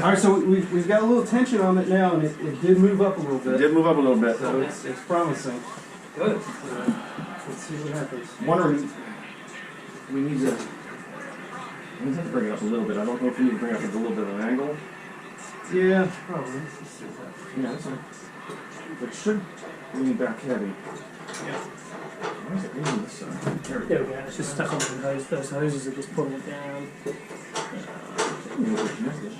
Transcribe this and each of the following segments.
All right, so we've got a little tension on it now, and it did move up a little bit. It did move up a little bit. So it's promising. Good. Let's see what happens. Wondering, we need to bring it up a little bit. I don't know if we need to bring it up at a little bit of an angle. Yeah, probably. Let's see what happens. Yeah, that's fine. It should lean back heavy. Yeah. Why is it leaning this side? There we There go. we go, it's just stuck on those hoses are just pulling it down.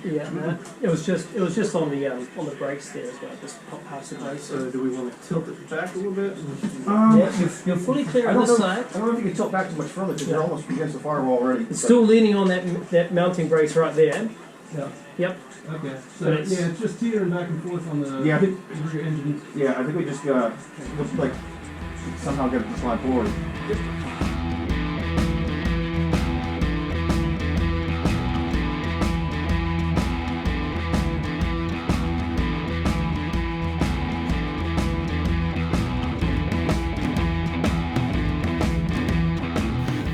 Yeah, no, it was just on the brakes there as well, just pop past the brakes. So do we want to tilt it back a little bit? Yeah, you're fully clear on this side. I don't know if you can tilt back too much further because you're almost against the firewall already. It's still leaning on that mounting brace right there. Yeah. Yep. Okay. So it's just teetering back and forth on the rear engine. Yeah, I think we just like somehow get it to slide forward.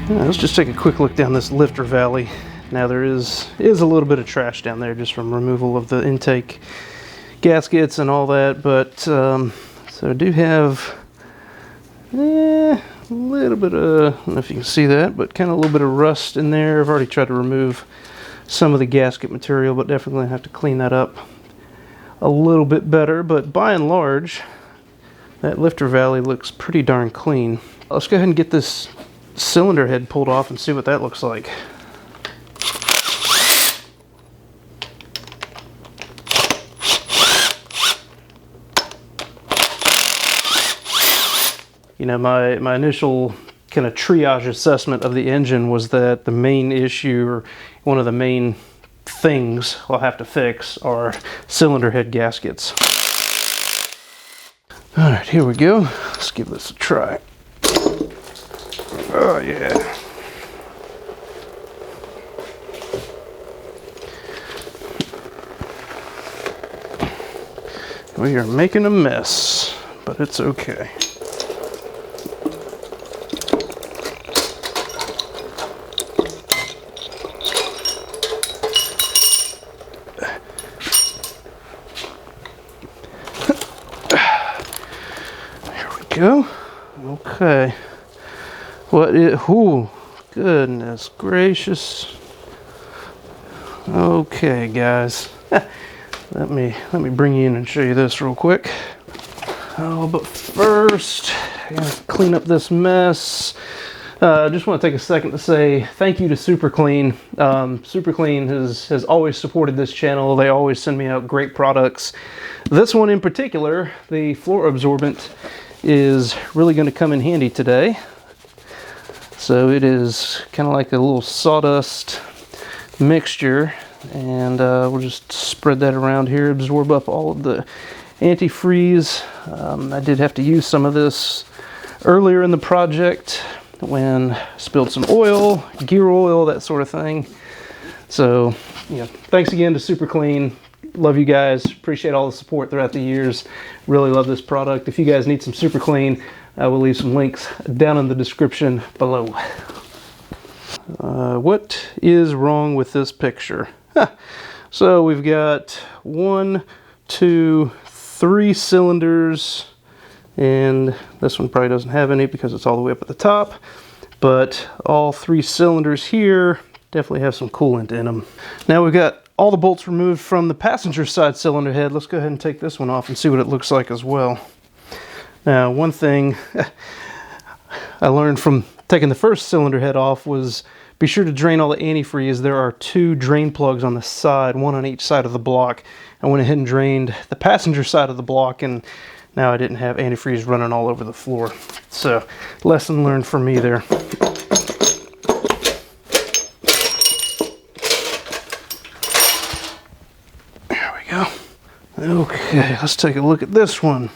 Let's just take a quick look down this lifter valley. Now there is a little bit of trash down there just from removal of the intake gaskets and all that, but so I do have a little bit of, I don't know if you can see that, but kind of a little bit of rust in there. I've already tried to remove some of the gasket material, but definitely have to clean that up a little bit better. But by and large, that lifter valley looks pretty darn clean. Let's go ahead and get this cylinder head pulled off and see what that looks like. You know, my initial kind of triage assessment of the engine was that the main issue, or one of the main things I'll have to fix, are cylinder head gaskets. All right, here we go. Let's give this a try. Oh yeah. We are making a mess, but it's okay. Here we go. Okay. Ooh, goodness gracious. Okay, guys. Let me bring you in and show you this real quick. Oh, but first, I gotta clean up this mess. Just want to take a second to say thank you to Super Clean. Super Clean has always supported this channel. They always send me out great products. This one in particular, the floor absorbent, is really going to come in handy today. So it is kind of like a little sawdust mixture, and we'll just spread that around here, absorb up all of the antifreeze. I did have to use some of this earlier in the project when I spilled some oil, gear oil, that sort of thing. So, thanks again to Super Clean. Love you guys. Appreciate all the support throughout the years. Really love this product. If you guys need some Super Clean, I will leave some links down in the description below. What is wrong with this picture? So we've got 1, 2, 3 cylinders, and this one probably doesn't have any because it's all the way up at the top, but all 3 cylinders here definitely have some coolant in them. Now we've got all the bolts removed from the passenger side cylinder head. Let's go ahead and take this one off and see what it looks like as well. Now, one thing I learned from taking the first cylinder head off was be sure to drain all the antifreeze. There are 2 drain plugs on the side, one on each side of the block. I went ahead and drained the passenger side of the block, and now I didn't have antifreeze running all over the floor. So, lesson learned for me there. There we go. Okay, let's take a look at this one.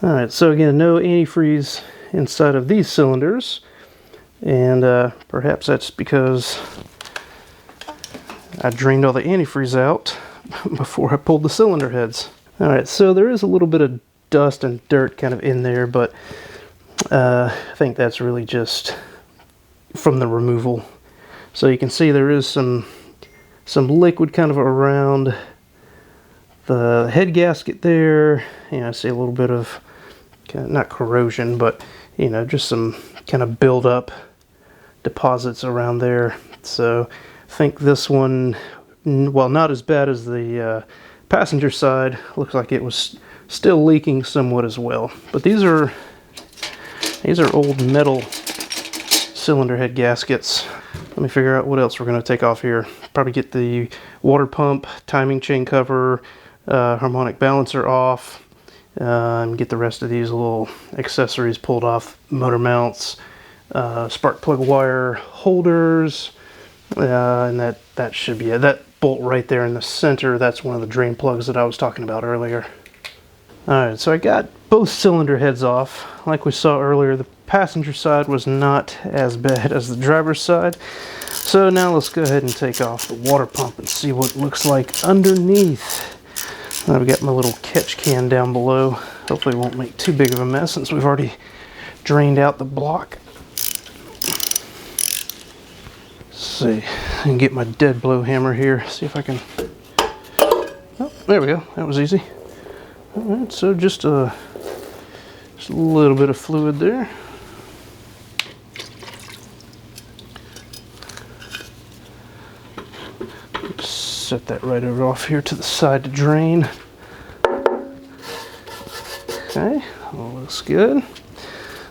Alright, so again, no antifreeze inside of these cylinders, and perhaps that's because I drained all the antifreeze out before I pulled the cylinder heads. Alright, so there is a little bit of dust and dirt kind of in there, but I think that's really just from the removal. So you can see there is some liquid kind of around the head gasket there. You know, I see a little bit of not corrosion, but you know, just some kind of build-up deposits around there. So I think this one, while not as bad as the passenger side, looks like it was still leaking somewhat as well. But these are old metal cylinder head gaskets. Let me figure out what else we're going to take off here. Probably get the water pump, timing chain cover, harmonic balancer off, and get the rest of these little accessories pulled off, motor mounts, spark plug wire holders, and that should be it. That bolt right there in the center, that's one of the drain plugs that I was talking about earlier. Alright, so I got both cylinder heads off. Like we saw earlier, the passenger side was not as bad as the driver's side. So now let's go ahead and take off the water pump and see what it looks like underneath. I've got my little catch can down below. Hopefully it won't make too big of a mess since we've already drained out the block. Let's see, I can get my dead blow hammer here, see if I can... Oh, there we go, that was easy. Alright, so just a little bit of fluid there. Set that right over off here to the side to drain. Okay, looks good.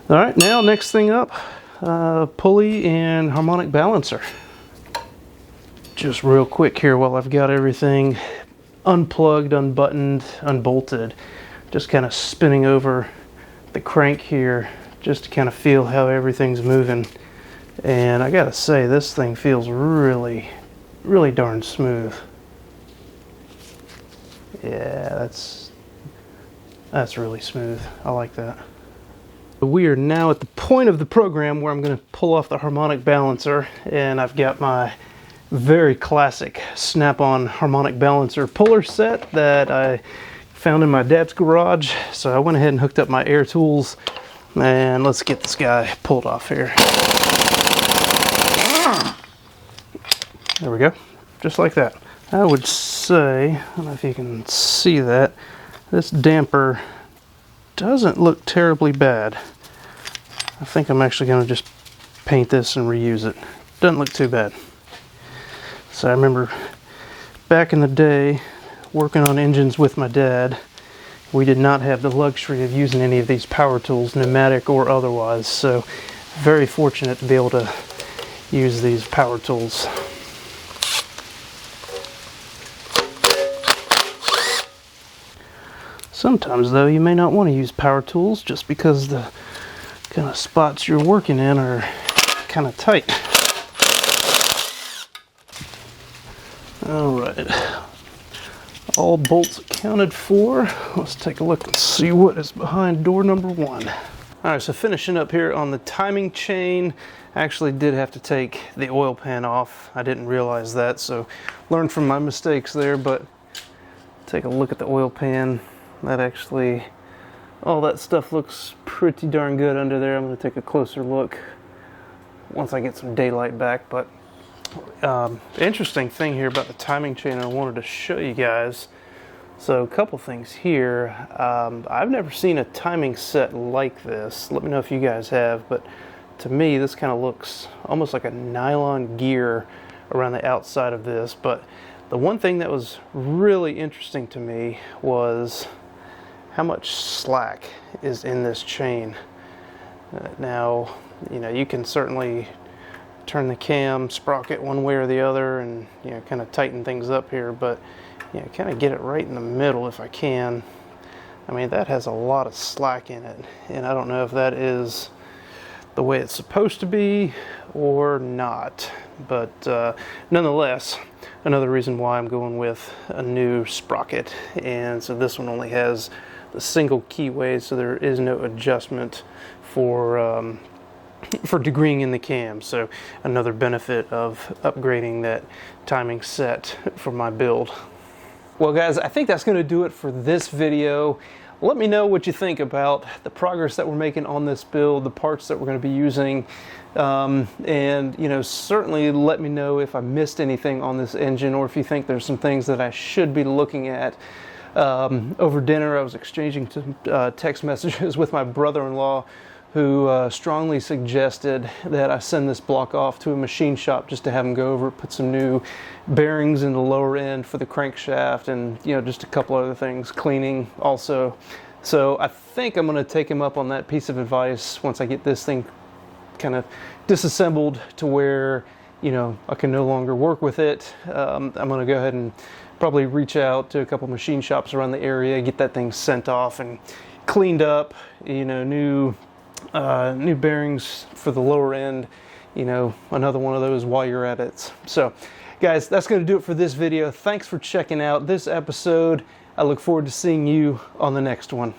Alright, now next thing up, pulley and harmonic balancer. Just real quick here while I've got everything unplugged, unbuttoned, unbolted, just kind of spinning over the crank here just to kind of feel how everything's moving. And I gotta say, this thing feels really darn smooth. Yeah, that's really smooth. I like that. We are now at the point of the program where I'm going to pull off the harmonic balancer, and I've got my very classic snap-on harmonic balancer puller set that I found in my dad's garage. So I went ahead and hooked up my air tools, and let's get this guy pulled off here. There we go, just like that. I would say, I don't know if you can see that, this damper doesn't look terribly bad. I think I'm actually going to just paint this and reuse it. Doesn't look too bad. So I remember back in the day working on engines with my dad, we did not have the luxury of using any of these power tools, pneumatic or otherwise. So very fortunate to be able to use these power tools. Sometimes though, you may not want to use power tools just because the kind of spots you're working in are kind of tight. Alright, all bolts accounted for. Let's take a look and see what is behind door number 1. Alright, so finishing up here on the timing chain. I actually did have to take the oil pan off. I didn't realize that, so learned from my mistakes there, but take a look at the oil pan. That actually, all that stuff looks pretty darn good under there. I'm going to take a closer look once I get some daylight back. But the interesting thing here about the timing chain I wanted to show you guys. So a couple things here. I've never seen a timing set like this. Let me know if you guys have, but to me this kind of looks almost like a nylon gear around the outside of this. But the one thing that was really interesting to me was how much slack is in this chain. Now, you know, you can certainly turn the cam sprocket one way or the other and, you know, kind of tighten things up here, but, you know, kind of get it right in the middle if I can. I mean, that has a lot of slack in it, and I don't know if that is the way it's supposed to be or not, but nonetheless, another reason why I'm going with a new sprocket. And so this one only has the single keyway, so there is no adjustment for degreeing in the cam. So another benefit of upgrading that timing set for my build. Well guys, I think that's going to do it for this video. let me know what you think about the progress that we're making on this build, the parts that we're going to be using, and you know, certainly let me know if I missed anything on this engine, or if you think there's some things that I should be looking at. Over dinner I was exchanging text messages with my brother-in-law, who strongly suggested that I send this block off to a machine shop just to have them go over it, put some new bearings in the lower end for the crankshaft, and you know, just a couple other things, cleaning also. So I think I'm going to take him up on that piece of advice once I get this thing kind of disassembled to where, you know, I can no longer work with it. I'm going to go ahead and probably reach out to a couple machine shops around the area, get that thing sent off and cleaned up, you know, new bearings for the lower end, you know, another one of those while you're at it. So guys, that's going to do it for this video. Thanks for checking out this episode. I look forward to seeing you on the next one.